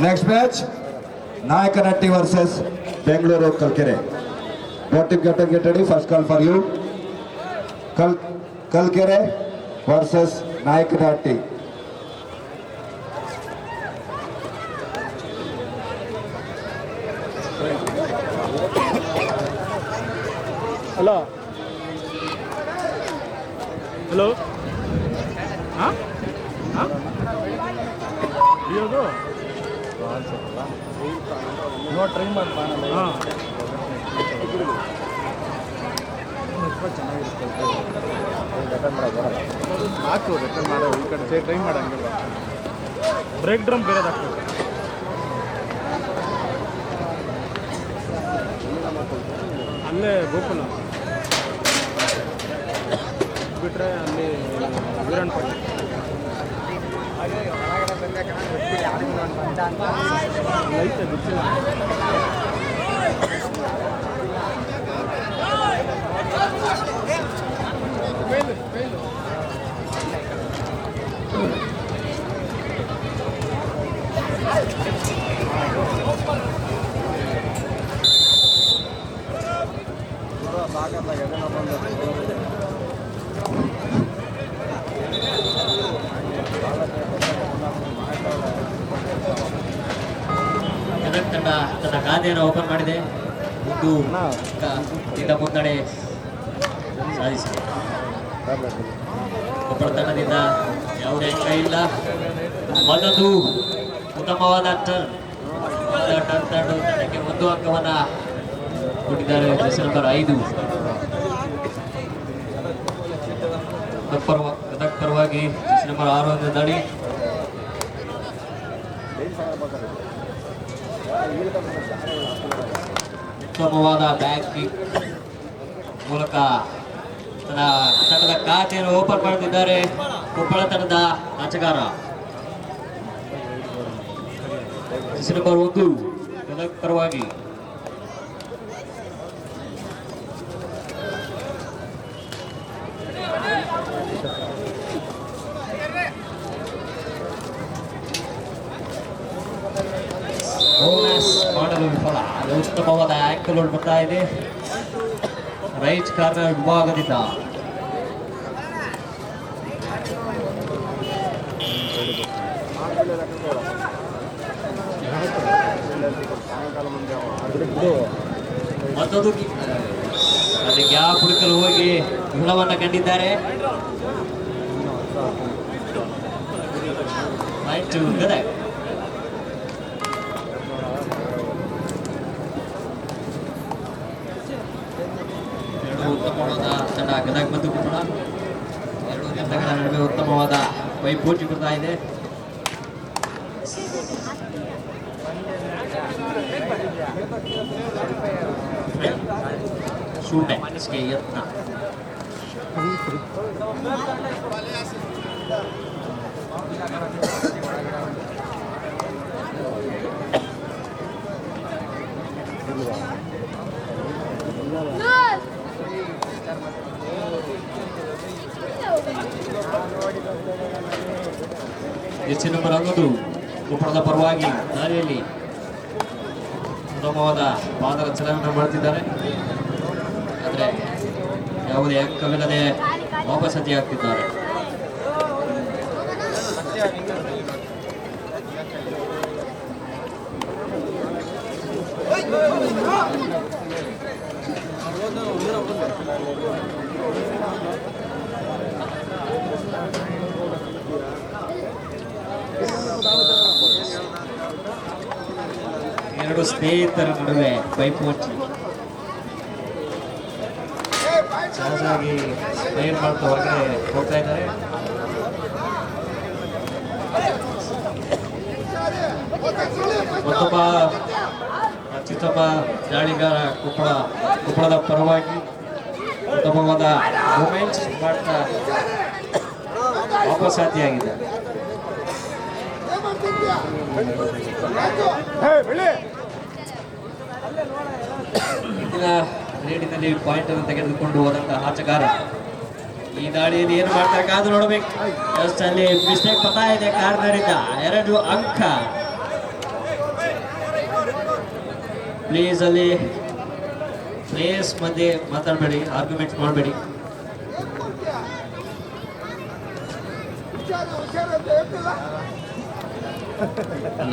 Next match, Nayakanatti versus Bengaluru Kalkere. What team captain get ready? First call for you. Kalkere versus Nayakanatti. Hello. Hello. Huh? Huh? Yogo. No try ಮಾಡ್ತಾನಲ್ಲ. ಹಾ. ಹಾಕು record ಮಾಡೋ ಈ ಕಡೆ try ಮಾಡಂಗಿಲ್ಲ. Break drum ಬೇರೆ ಹಾಕ್ಬೇಕು. ಅಲ್ಲೇ ಗೋಕುಲ ಬಿಟ್ರೆ ಅಲ್ಲಿ ವೀರಣ್ಣ ಪಟ್ಟಿ ಐತೆ ಗೊತ್ತಿಲ್ಲ. ತಂಡ ತನ್ನ ಖಾತೆಯನ್ನು ಓಪನ್ ಮಾಡಿದೆ. ಮುನ್ನಡೆ ಸಾಧಿಸಿದೆ. ಒಬ್ಬರ ತಂಡದಿಂದ ಯಾವುದೇ ಅಂಕ ಇಲ್ಲ. ಮತ್ತೊಂದು ಉತ್ತಮವಾದ ಟರ್ನ್ ತಂಡಕ್ಕೆ ಒಂದು ಅಂಕವನ್ನು ಕೊಟ್ಟಿದ್ದಾರೆ. ನಂಬರ್ 5 ಗದಗ ಪರವಾಗಿ ನಂಬರ್ 6 ದಾಳಿ. ಉತ್ತಮವಾದ ಬ್ಯಾಕ್ ಕಿಕ್ ಮೂಲಕ ತನ್ನ ತಂಡದ ಖಾತೆಯನ್ನು ಓಪನ್ ಮಾಡುತ್ತಿದ್ದಾರೆ ಕೊಪ್ಪಳ ತಂಡದ ಆಟಗಾರ. ನಂಬರ್ 1 ಗದಗ ಪರವಾಗಿ ಮಾಡಲು ವಿಫಲ. ಅದು ಉತ್ತಮವಾದ ಆಂಕಲ್ ಬರ್ತಾ ಇದೆ ರೈಟ್ ಕಾರ್ನರ್ ವಿಭಾಗದಿಂದ. ಮತ್ತೊಂದು ಅಲ್ಲಿ ಗ್ಯಾಪ್ ಹುಡುಕಲು ಹೋಗಿ ವಿಫಲವನ್ನು ಕಂಡಿದ್ದಾರೆ. ರೈಟ್ ಗದಗ. ಉತ್ತಮವಾದ ತಂಡ ಗದಗ ಮತ್ತು ಕೊಪ್ಪಳ ಎರಡು ತಂಡಗಳ ನಡುವೆ ಉತ್ತಮವಾದ ಪೈಪೋಟಿ ಬರ್ತಾ ಇದೆ. ಶೂಟ್ ಗೆ ಯತ್ನ. ಎಚ್ ನಂಬರ್ 11 ಕೊಪ್ಪಳದ ಪರವಾಗಿ ದಾರಿಯಲ್ಲಿ ಉತ್ತಮವಾದ ಪಾದದ ಚಲನೆಯನ್ನು ಮಾಡುತ್ತಿದ್ದಾರೆ. ಆದರೆ ಯಾವುದೇ ಅಂಕವಿಲ್ಲದೆ ವಾಪಸತಿ ಆಗ್ತಿದ್ದಾರೆ. ಎರಡು ಸ್ನೇಹಿತರ ನಡುವೆ ಪೈಪೋಟಿ. ಸಹಜವಾಗಿ ಸ್ಪೇರ್ ಮಾಡ್ತಾ ಹೊರಗಡೆ ಹೋಗ್ತಾ ಇದ್ದಾರೆ. ಮತ್ತೊಬ್ಬ ಅತ್ಯುತ್ತಮ ದಾಳಿಗಾರ ಕೊಪ್ಪಳದ ಪರವಾಗಿ ಉತ್ತಮವಾದ ಮೂಮೆಂಟ್ಸ್ ಮಾಡ್ತಾ ವಾಪಸಾತಿಯಾಗಿದೆ. ಇಂದಿನ ರೇಡಿನಲ್ಲಿ ಪಾಯಿಂಟ್ ಅನ್ನು ತೆಗೆದುಕೊಂಡು ಹೋದಂತಹ ಆಟಗಾರ ಈ ದಾಳಿಯಲ್ಲಿ ಏನು ಮಾಡ್ತಾರೆ ಕಾದು ನೋಡಬೇಕು. ಜಸ್ಟ್ ಅಲ್ಲಿ ಮಿಸ್ಟೇಕ್ ಬರ್ತಾ ಇದೆ ಕಾರ್ನರಿಂದ 2 ಅಂಕ. ಪ್ಲೀಸ್ ಅಲ್ಲಿ ಪ್ಲೇಯರ್ಸ್ ಮಧ್ಯೆ ಮಾತಾಡಬೇಡಿ, ಆರ್ಗ್ಯುಮೆಂಟ್ ಮಾಡಬೇಡಿ.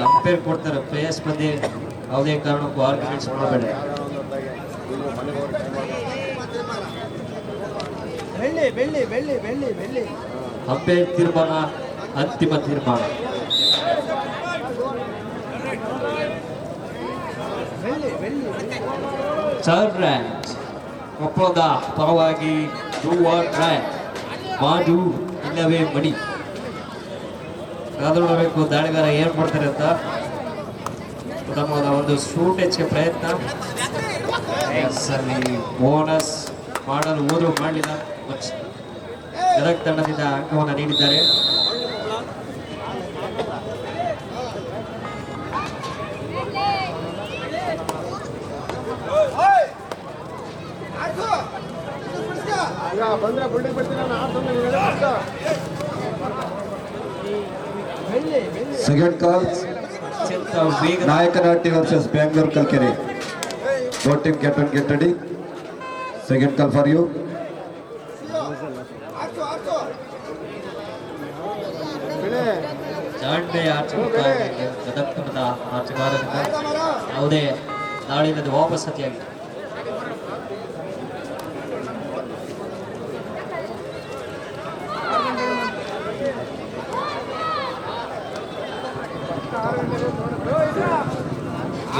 ಅಂಪೇರ್ ಕೊಡ್ತಾರೆ, ಪ್ಲೇಯರ್ಸ್ ಮಧ್ಯೆ ಯಾವುದೇ ಕಾರಣಕ್ಕೂ ಆರ್ಗ್ಯುಮೆಂಟ್ಸ್ ಮಾಡಬೇಡಿ. ಬೆಳ್ಳಿ ಬೆಳ್ಳಿ ಬೆಳ್ಳಿ ಬೆಳ್ಳಿ ಬೆಳ್ಳಿ ಅಂಪೇರ್ ತೀರ್ಮಾನ ಅಂತಿಮ ತೀರ್ಮಾನ. ಬೆಳ್ಳಿ ಬೆಳ್ಳಿ ಥರ್ಡ್ ರ್ಯಾಂಕ್ ಕೊಪ್ಪಳದ ಪರವಾಗಿ ಡೂ ಆರ್ ಟ್ರೈ, ಮಾಡು ಇಲ್ಲವೇ ಮಡಿ. ಕಾದು ನೋಡಬೇಕು ದಾಳಿಗಾರ ಏನ್ ಮಾಡ್ತಾರೆ ಅಂತ. ಉತ್ತಮವಾದ ಒಂದು ಶೂಟೇಜ್ಗೆ ಪ್ರಯತ್ನ, ಬೋನಸ್ ಮಾಡಲು ಓದು ಮಾಡಲಿಲ್ಲ. ಗದಗ ತಂಡದಿಂದ ಅಂಕವನ್ನು ನೀಡಿದ್ದಾರೆ. ಬಂದ್ರೆ ಬಿಲ್ಡಿಂಗ್ ಬರ್ತೀನಿ ಬೆಳ್ಳಿ ಬೆಳ್ಳಿ ಸೆಕೆಂಡ್ ಕಾಲ್ ಅತ್ಯಂತ ವೇಗದ Nayakanahatti versus Bangalore Kalkere. Both team get ready. Second call for you. ದಾಂಡೆಯ ಆಟಗಾರ ಗದಗ ತಂಡದ ಆಟಗಾರರಿಂದ ಯಾವುದೇ ದಾಳಿಯಿಂದ ವಾಪಸ್ ಹತಿಯಾಗಿದೆ.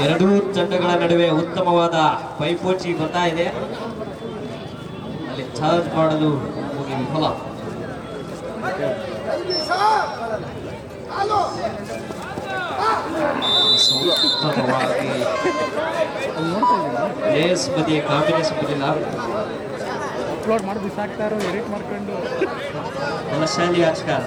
ಎರಡೂ ತಂಡಗಳ ನಡುವೆ ಉತ್ತಮವಾದ ಪೈಪೋಟಿ ಬರ್ತಾ ಇದೆ. ಅಲ್ಲಿ ಚಾರ್ಜ್ ಮಾಡಲು ಹೋಗಿ ವಿಫಲ. ಉತ್ತಮವಾಗಿ ಲೇಸ್ ಮಧ್ಯೆ ಕಾಂಬಿನೇಷನ್ ಬರಲಿಲ್ಲ. ಅಪ್ಲೋಡ್ ಮಾಡಿ ಬಿಸಾಕ್ತಾರೋ ಎಡಿಟ್ ಮಾಡ್ಕೊಂಡು ಬಲಶಾಲಿ ಆಟಗಾರ.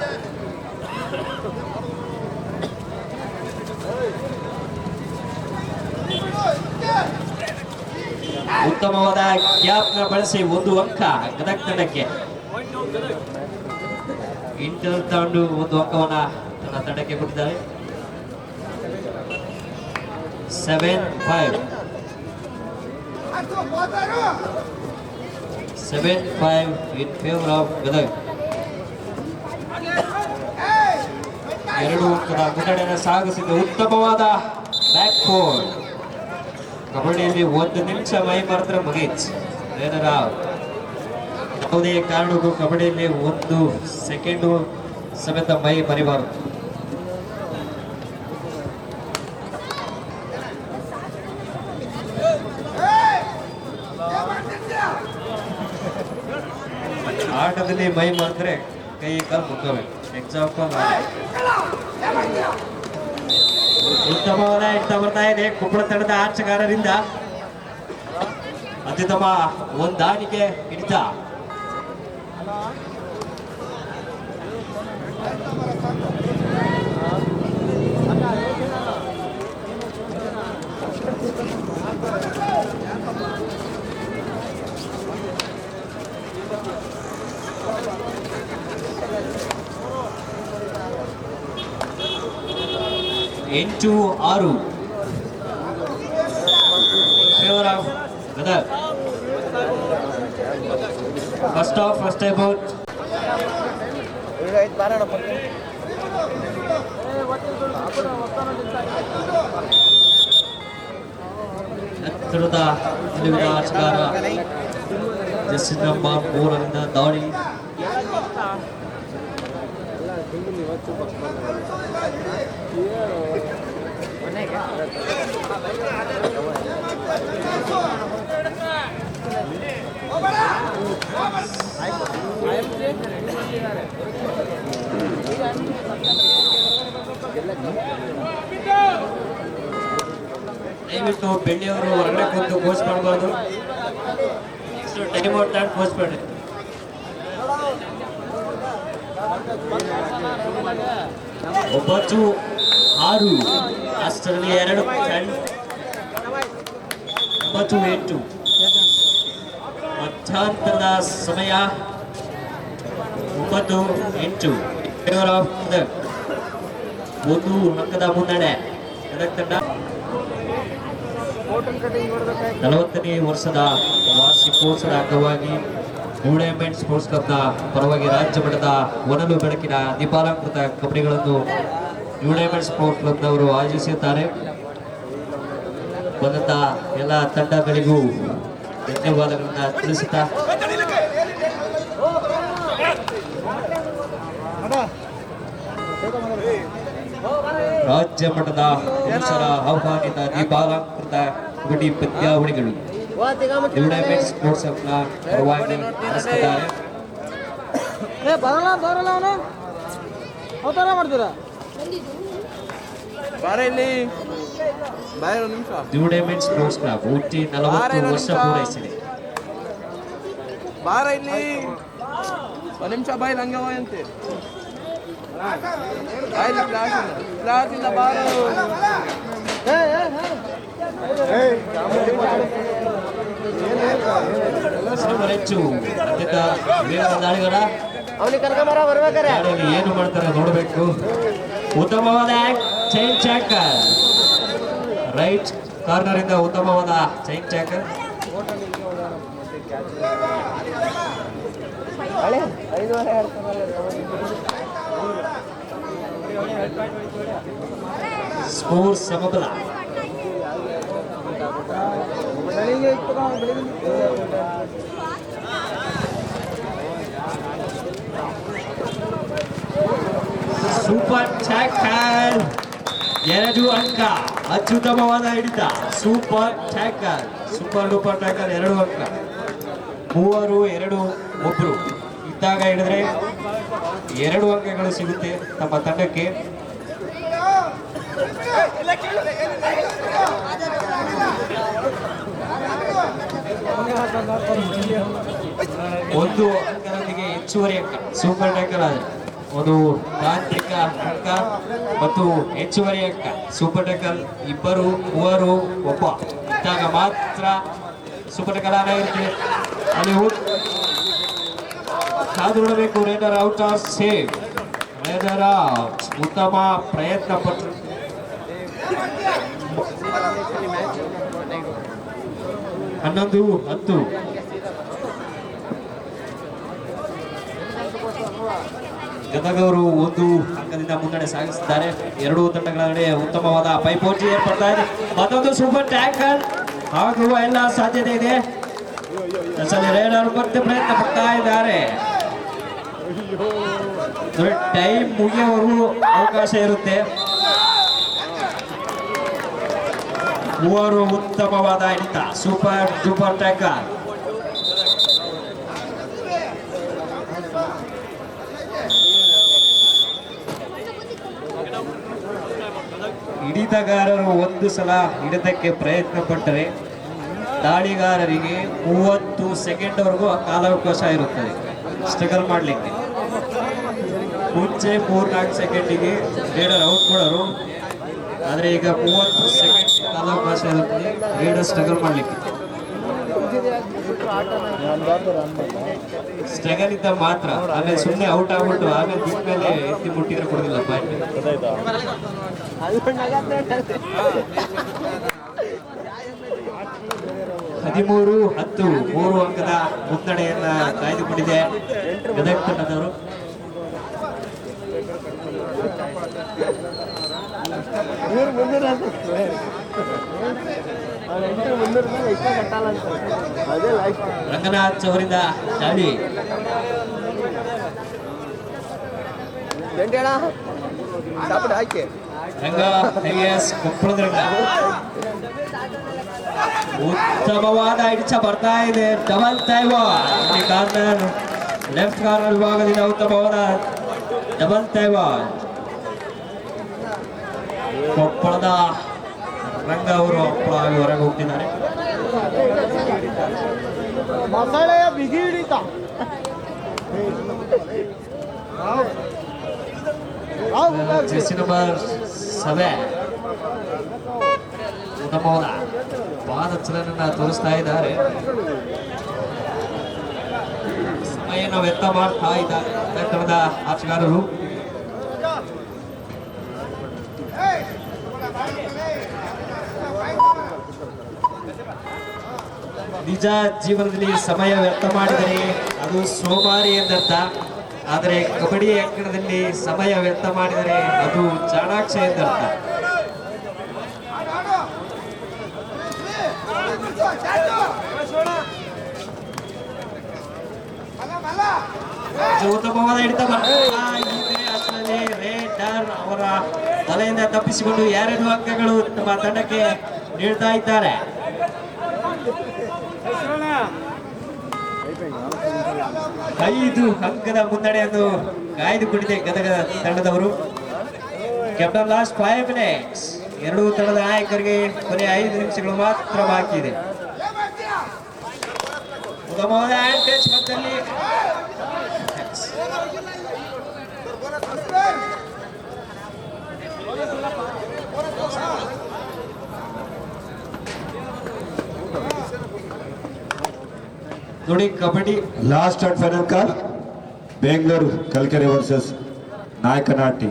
ಉತ್ತಮವಾದ ಗ್ಯಾಪ್ ನ ಬಳಸಿ ಒಂದು ಅಂಕ ಗದಗ ತಂಡಕ್ಕೆ. ಇಂಟರ್ ತಂಡ ಒಂದು ಅಂಕವನ್ನ ತನ್ನ ತಂಡಕ್ಕೆ ಕೊಟ್ಟಿದ್ದಾರೆ. 7-5 in favor of ಗದಗ. ಎರಡು ಅಂಕದ ಮುನ್ನಡೆಯನ್ನು ಸಾಗಿಸಿದ ಉತ್ತಮವಾದ ಬ್ಯಾಕ್ ಫೋರ್. ಕಬಡ್ಡಿಯಲ್ಲಿ 1 ನಿಮಿಷ ಮೈ ಮರೆದ್ರೆ ಮುಗೀತು. ಯಾವುದೇ ಕಾರಣಕ್ಕೂ ಕಬಡ್ಡಿಯಲ್ಲಿ 1 ಸೆಕೆಂಡು ಸಮೇತ ಮೈ ಮರಿಬಾರದು. ಆಟದಲ್ಲಿ ಮೈ ಮರೆದ್ರೆ ಕೈ ಕಾಲು ಮುಕ್ಕಬೇಕು. ಎಕ್ಸಾಂಪಲ್ ಉತ್ತಮವಾದ ಹಿಡಿತ ಬರ್ತಾ ಇದೆ ಕೊಪ್ಪಳ ತಂಡದ ಆಟಗಾರರಿಂದ. ಅತ್ಯುತ್ತಮ ಹೊಂದಾಣಿಕೆ ಹಿಡಿತ. ಎಂಟು 6 favour of Gadag. First of first time out. ಎತ್ತರದ ನಿಲುವಿನ ಆಟಗಾರ ಜಸ್ಟಿಸ್ ನಂಬರ್ 3ರಿಂದ ದಾಳಿ. ದಯವಿಟ್ಟು ಬೆಳ್ಳಿಯವರು ಹೊರಗಡೆ ಕೂತು ಕೋಚ್ ಮಾಡಬಾರ್ದು. ಟೈಮ್ ಔಟ್ ಆಗಿ ಕೋಚ್ ಮಾಡಿ. ಒಂಬತ್ತು 6 ಅಷ್ಟರಲ್ಲಿ 2 9-8 ಮಧ್ಯಾಂತರದ ಸಮಯ 9-8 ಫೇವರ್ ಆಫ್ ಗದಗ. 1 ಅಂಕದ ಮುನ್ನಡೆ ಗದಗ ತಂಡ. 40ನೇ ವರ್ಷದ ವಾರ್ಷಿಕೋತ್ಸವದ ಅಂಗವಾಗಿ ನ್ಯೂ ಡೈಮಂಡ್ ಸ್ಪೋರ್ಟ್ಸ್ ಕ್ಲಬ್ನ ಪರವಾಗಿ ರಾಜ್ಯ ಮಟ್ಟದ ಒನಲು ಬೆಳಕಿನ ದೀಪಾಲಂಕೃತ ಕಬಡ್ಡಿಗಳನ್ನು ನ್ಯೂ ಡೈಮಂಡ್ ಸ್ಪೋರ್ಟ್ಸ್ ಕ್ಲಬ್ನವರು ಆಯೋಜಿಸಿದ್ದಾರೆ. ಬಂದಂತ ಎಲ್ಲ ತಂಡಗಳಿಗೂ ಧನ್ಯವಾದಗಳನ್ನ ತಿಳಿಸುತ್ತಾ ರಾಜ್ಯ ಮಟ್ಟದ ಪುರುಷರ ಆಹ್ವಾನಿತ ದೀಪಾಲಂಕೃತ ಕಬಡ್ಡಿ ಪಂದ್ಯಾವಳಿಗಳು ನ್ಯೂ ಡೈಮಂಡ್ ಸ್ಪೋರ್ಟ್ಸ್ ಕ್ಲಬ್ನ ಪರವಾಗಿ ನಡೆಸುತ್ತಿದ್ದಾರೆ. ನ್ಯೂ ಡೈಮಂಡ್ ಸ್ಪೋರ್ಟ್ಸ್ ಕ್ಲಬ್ ಹುಟ್ಟಿ 40 ವರ್ಷ ಪೂರೈಸಿದೆ. ಬಾರ ಇಲ್ಲಿ ಒಂದು ನಿಮಿಷ ಬಾಯಿ ಹಂಗೆ ಅಂತೆ ಕ್ಲಾಸಿಂದ ಬಾರ ಹೆಚ್ಚು ಅತ್ಯಂತ ವೇಗದ ದಾಳಿಗಳ ಯಾರಲ್ಲಿ ಏನು ಮಾಡ್ತಾರೆ ನೋಡಬೇಕು. ಉತ್ತಮವಾದ ಚೈನ್ ಚಾಕರ್ ರೈಟ್ ಕಾರ್ನರ್ ಇಂದ ಉತ್ತಮವಾದ ಚೈನ್ ಚಾಕರ್. ಸ್ಕೋರ್ ಸಮಬಲ. ಸೂಪರ್ ಟ್ಯಾಕಲ್ 2 ಅಂಕ. ಅತ್ಯುತ್ತಮವಾದ ಹಿಡಿತ. Super tackle super duper tackle 2 ಅಂಕ. 3 2 1 ಇದ್ದಾಗ ಹಿಡಿದ್ರೆ 2 ಅಂಕಗಳು ಸಿಗುತ್ತೆ ತಮ್ಮ ತಂಡಕ್ಕೆ. ಒಂದು ಅಂಕದೊಂದಿಗೆ ಹೆಚ್ಚುವರಿ ಅಂಕ ಸೂಪರ್ ಟ್ಯಾಕಲ್ ಆದರೆ ಒಂದು ತಾಂತ್ರಿಕ ಅಂಕ ಮತ್ತು ಹೆಚ್ಚುವರಿ ಅಂಕ. ಸೂಪರ್ ಟ್ಯಾಕಲ್ 2 3 1 ಇದ್ದಾಗ ಮಾತ್ರ ಸೂಪರ್ ಟ್ಯಾಕಲ್ ಆಗಿರುತ್ತೆ. ಅಲ್ಲಿ ಕಾದು ನೋಡಬೇಕು. Raider out or save. Raider out. ಉತ್ತಮ ಪ್ರಯತ್ನ ಪಟ್ಟು 11-10 ಗದಗವರು 1 ಅಂಕದಿಂದ ಮುನ್ನಡೆ ಸಾಗಿಸಿದ್ದಾರೆ. 2 ತಂಡಗಳ ನಡುವೆ ಉತ್ತಮವಾದ ಪೈಪೋಟಿ ಏರ್ಪಡ್ತಾ ಇದೆ. ಮತ್ತೊಂದು ಸೂಪರ್ ಟ್ಯಾಕಲ್ ಆಗುವ ಎಲ್ಲ ಸಾಧ್ಯತೆ ಇದೆ. ರೇಡರ್ ಮತ್ತೆ ಪ್ರಯತ್ನ ಪಡ್ತಾ ಇದ್ದಾರೆ. ಟೈಮ್ ಮುಗಿಯುವವರೆಗೂ ಅವಕಾಶ ಇರುತ್ತೆ. 3 ಉತ್ತಮವಾದ ಹಿಡಿತ. Super duper tackle. ಹಿಡಿತಗಾರರು 1 ಸಲ ಹಿಡಿತಕ್ಕೆ ಪ್ರಯತ್ನ ಪಟ್ಟರೆ ದಾಳಿಗಾರರಿಗೆ 30 ಸೆಕೆಂಡ್ವರೆಗೂ ಕಾಲಾವಕಾಶ ಇರುತ್ತದೆ ಸ್ಟ್ರಗಲ್ ಮಾಡಲಿಕ್ಕೆ. ಮುಂಚೆ 3-4 ಸೆಕೆಂಡಿಗೆ ರೇಡರ್ ಔಟ್ ಕೊಡೋರು, ಆದರೆ ಈಗ 30 ಸೆಕೆಂಡ್ ಕಾಲಾವಕಾಶ ಇರುತ್ತದೆ ರೇಡರ್ ಸ್ಟ್ರಗಲ್ ಮಾಡಲಿಕ್ಕೆ. ಸ್ಟ್ರಗಲ್ ಇದ್ದ ಮಾತ್ರ. ಆಮೇಲೆ ಸುಮ್ಮನೆ ಔಟ್ ಆಗ್ಬಿಟ್ಟು ಆಮೇಲೆ ಬಿಟ್ಟ ಮೇಲೆ ಎತ್ತಿ ಮುಟ್ಟಿದ್ರೆ ಕೊಡೋದಿಲ್ಲ ಪಾಯಿಂಟ್. 13-10 3 ಅಂಕದ ಮುನ್ನಡೆಯನ್ನ ಕಾಯ್ದುಕೊಂಡಿದೆ ಗದಗ ತಂಡದವರು. ರಂಗನಾಥ್ ಅವರಿಂದ ದಾಳಿ. ರಂಗ ಐಎಸ್ ಕೊಪ್ಪಳದ ರಂಗ ಉತ್ತಮವಾದ ಹಿಡಿತ ಬರ್ತಾ ಇದೆ. Double Taiwan corner left corner ಭಾಗದಿಂದ ಉತ್ತಮವಾದ ಡಬಲ್ ತೈವಾನ್. ಕೊಪ್ಪಳದ ರಂಗ ಅವರು ಹೊರಗೆ ಹೋಗ್ತಿದ್ದಾರೆ. ಮಸಾಲೆಯ ಬಿಗಿ ಹಿಡಿತ. ಜೆರ್ಸಿ ನಂಬರ್ 7 ಉತ್ತಮವಾದ ಪಾದ ಚಲನನ್ನ ತೋರಿಸ್ತಾ ಇದ್ದಾರೆ. ಸಮಯನ ವ್ಯರ್ಥ ಮಾಡ್ತಾ ಇದ್ದಾರೆ ಆಟಗಾರರು. ನಿಜ ಜೀವನದಲ್ಲಿ ಸಮಯ ವ್ಯರ್ಥ ಮಾಡಿದರೆ ಅದು ಸೋಮಾರಿ ಎಂದರ್ಥ. ಆದರೆ ಕಬಡ್ಡಿ ಅಂಕಣದಲ್ಲಿ ಸಮಯ ವ್ಯರ್ಥ ಮಾಡಿದರೆ ಅದು ಚಾಣಾಕ್ಷ ಎಂದರ್ಥ. ಉತ್ತಮವಾದ ಹಿಡಿತ ಇದೆ. ಅಷ್ಟರಲ್ಲಿ ರೇಡರ್ ಅವರ ತಲೆಯಿಂದ ತಪ್ಪಿಸಿಕೊಂಡು 2 ಅಂಕಗಳು ತಮ್ಮ ತಂಡಕ್ಕೆ ನೀಡ್ತಾ ಇದ್ದಾರೆ. ಐದು ಅಂಕದ ಮುನ್ನಡೆಯನ್ನು ಕಾಯ್ದುಕೊಂಡಿದೆ ಗದಗ ತಂಡದವರು. Captain last 5 minutes. ಎರಡೂ ತಂಡದ ನಾಯಕರಿಗೆ ಕೊನೆ 5 ನಿಮಿಷಗಳು ಮಾತ್ರ ಬಾಕಿ ಇದೆ. ಉತ್ತಮವಾದ ಹ್ಯಾಂಡ್ ಟಚ್ ಮಧ್ಯದಲ್ಲಿ ನೋಡಿ kabaddi last and final call Bengaluru Kalkere versus Nayakanahatti.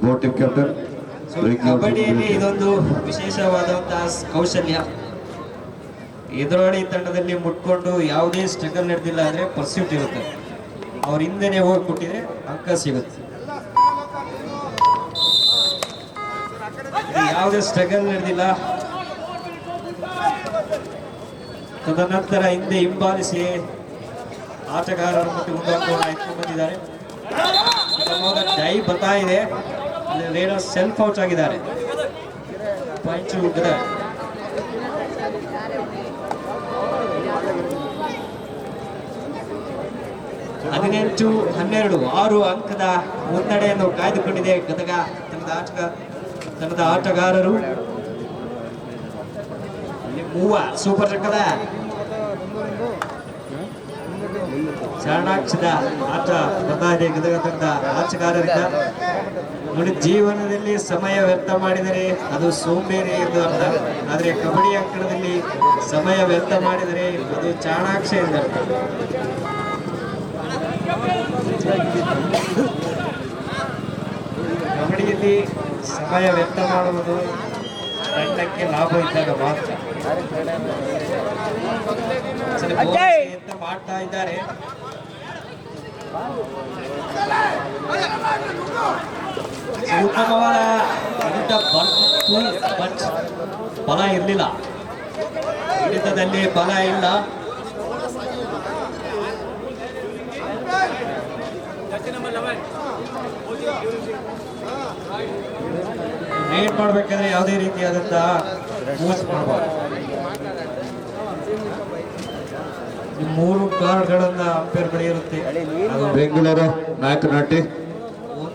Boating captain ಕಬಡ್ಡಿಯಲ್ಲಿ ಇದೊಂದು ವಿಶೇಷವಾದಂತಹ ಕೌಶಲ್ಯ. ಎದುರಾಳಿ ತಂಡದಲ್ಲಿ ಮುಟ್ಕೊಂಡು ಯಾವುದೇ ಸ್ಟ್ರಗಲ್ ನಡೆದಿಲ್ಲ ಅಂದ್ರೆ ಪರ್ಸ್ಯೂಟ್ ಇರುತ್ತೆ. ಅವ್ರ ಹಿಂದೆನೆ ಹೋಗಿ ಕೊಟ್ಟಿದ್ರೆ ಅಂಕ ಸಿಗುತ್ತೆ. ಯಾವುದೇ ಸ್ಟ್ರಗಲ್ ನಡೆದಿಲ್ಲ. ತದನಂತರ ಹಿಂದೆ ಹಿಂಬಾಲಿಸಿ ಆಟಗಾರರ ಮತ್ತು ಮುಂದಾಟವನ್ನು ಎತ್ಕೊಂಡು ಬಂದಿದ್ದಾರೆ. ಡೈ ಬರ್ತಾ ಇದೆ. ರೇಡರ್ ಸೆಲ್ಫ್ ಔಟ್ ಆಗಿದ್ದಾರೆ. ಪಾಯಿಂಟ್ ಗದಗ. ಹದಿನೆಂಟು 12 6 ಅಂಕದ ಮುನ್ನಡೆಯನ್ನು ಕಾಯ್ದುಕೊಂಡಿದೆ ಗದಗ ತಂಡದ ಆಟಗಾರರು. ಮೂವ ಸೂಪರ್ ಚಕ್ಕದ ಚಾಣಾಕ್ಷದ ಆಟ ಬರ್ತಾ ಇದೆ ಗದಗ ತಂಡದ ಆಟಗಾರರಿಂದ. ನೋಡಿ, ಜೀವನದಲ್ಲಿ ಸಮಯ ವ್ಯರ್ಥ ಮಾಡಿದರೆ ಅದು ಸೋಂಬೇರಿ ಎಂದು ಅರ್ಥ. ಆದರೆ ಕಬಡ್ಡಿ ಅಂಕಣದಲ್ಲಿ ಸಮಯ ವ್ಯರ್ಥ ಮಾಡಿದರೆ ಅದು ಚಾಣಾಕ್ಷ ಎಂದರ್ಥ. ಕಬಡ್ಡಿಯಲ್ಲಿ ಸಮಯ ವ್ಯರ್ಥ ಮಾಡುವುದು ತಂಡಕ್ಕೆ ಲಾಭ ಇದ್ದಾಗ ಮಾತ್ರ. ಮಾಡ್ತಾ ಇದ್ದಾರೆ. ಉತ್ತಮವಾದ ಬಲ ಇರಲಿಲ್ಲ. ಹಿಡಿತದಲ್ಲಿ ಬಲ ಇಲ್ಲ. ರೇಟ್ ಮಾಡ್ಬೇಕಾದ್ರೆ ಯಾವುದೇ ರೀತಿಯಾದಂತಹ ಮೂವ್ಸ್ ಮಾಡಬಾರ್ದು. ಈ 3 ಕಾರ್ಡ್ಗಳನ್ನ ಅಂಪೇರ್ ಬಳಿ ಇರುತ್ತೆ. ಬೆಂಗಳೂರು ನಾಯಕನಹಟ್ಟಿ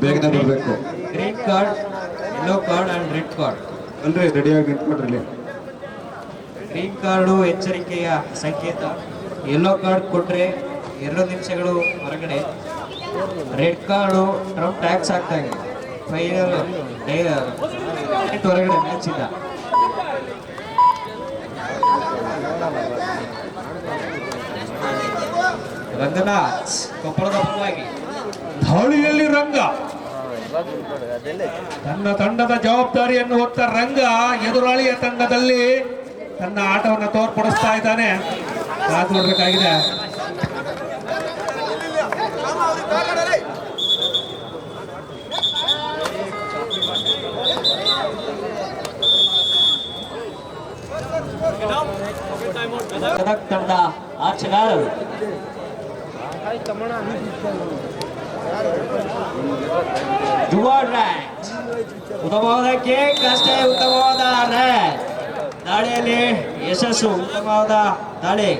ಬೇಗನೆ ಬರಬೇಕು. Green card, yellow card and red card. ಅಲ್ರಿ ರೆಡಿಯಾಗಿ ನಿಂತ್ಕೊಡ್ರಿ. ಗ್ರೀನ್ ಕಾರ್ಡು ಎಚ್ಚರಿಕೆಯ ಸಂಕೇತ. ಯೆಲ್ಲೋ ಕಾರ್ಡ್ ಕೊಟ್ರೆ 2 ನಿಮಿಷಗಳು ಹೊರಗಡೆ. ರೆಡ್ ಕಾರ್ಡು ಟ್ರಂಪ್ ಟ್ಯಾಕ್ಸ್ ಆಗ್ತಾ ಇದೆ. ಫೈನಲ್ ಹೊರಗಡೆ ಮ್ಯಾಚ್ ಇಲ್ಲ. ರಂಗನಾಥ್ ಕೊಪ್ಪಳದ ಪರವಾಗಿ ದಾಳಿಯಲ್ಲಿ ರಂಗ ತನ್ನ ತಂಡದ ಜವಾಬ್ದಾರಿಯನ್ನು ಹೊತ್ತ ರಂಗ ಎದುರಾಳಿಯ ತಂಡದಲ್ಲಿ ತನ್ನ ಆಟವನ್ನು ತೋರ್ಪಡಿಸ್ತಾ ಇದ್ದಾನೆ. ಕಾದು ನೋಡ್ಬೇಕಾಗಿದೆ. ತಂಡ ಆಟಗಾರರು ಉತ್ತಮವಾದ ಕೇಕ್ ಅಷ್ಟೇ. ಉತ್ತಮವಾದ ರ್ಯಾನ್ ದಾಳಿಯಲ್ಲಿ ಯಶಸ್ಸು. ಉತ್ತಮವಾದ ದಾಳಿ.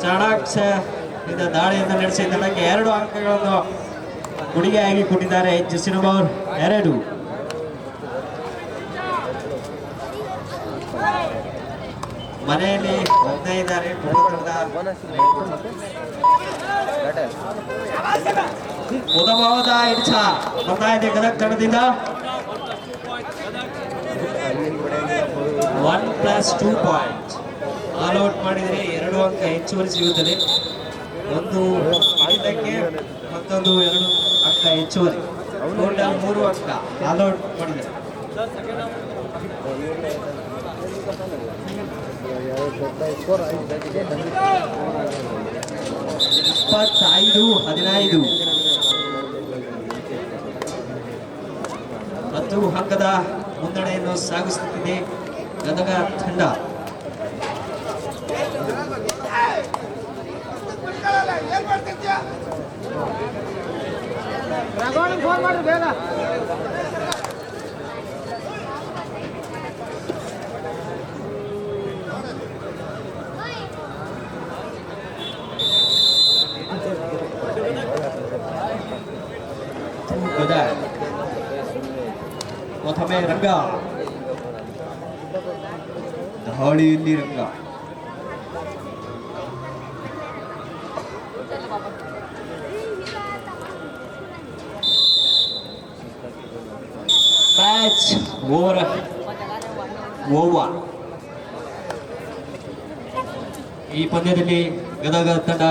ಚಾಣಾಕ್ಷ ದಾಳಿಯನ್ನು ನಡೆಸಿ ತಂಡಕ್ಕೆ 2 ಅಂಕಗಳನ್ನು ಕೊಡುಗೆಯಾಗಿ ಕೊಟ್ಟಿದ್ದಾರೆ. Jersey number 2. ಮನೆಯಲ್ಲಿ ಹೋಗ್ತಾ ಇದ್ದಾರೆ. ಉತ್ತಮವಾದ ಹಿಡಿತ ಬರ್ತಾ ಇದೆ ಗದಗ ತಂಡದಿಂದ. 1+2 ಪಾಯಿಂಟ್. ಆಲ್ ಔಟ್ ಮಾಡಿದರೆ 2 ಅಂಕ ಹೆಚ್ಚುವರಿ ಸಿಗುತ್ತದೆ. ಒಂದು ಹಿಡಿತಕ್ಕೆ ಮತ್ತೊಂದು 2 ಅಂಕ ಹೆಚ್ಚುವರಿ. ಟೋಟಲ್ 3 ಅಂಕ ಆಲ್ ಔಟ್ ಮಾಡಿದ್ದಾರೆ. ಇಪ್ಪತ್ತೈದು 15 10 ಅಂಕದ ಮುನ್ನಡೆಯನ್ನು ಸಾಗಿಸುತ್ತಿದೆ ಗದಗ ತಂಡ. ಫೋನ್ ಮಾಡಿ ಬೇಗ. ಗದಗ ಪ್ರಥಮೆ ರಂಗ, ದಾಳಿಯಲ್ಲಿ ರಂಗ. Match over. ಈ ಪಂದ್ಯದಲ್ಲಿ ಗದಗ ತಂಡ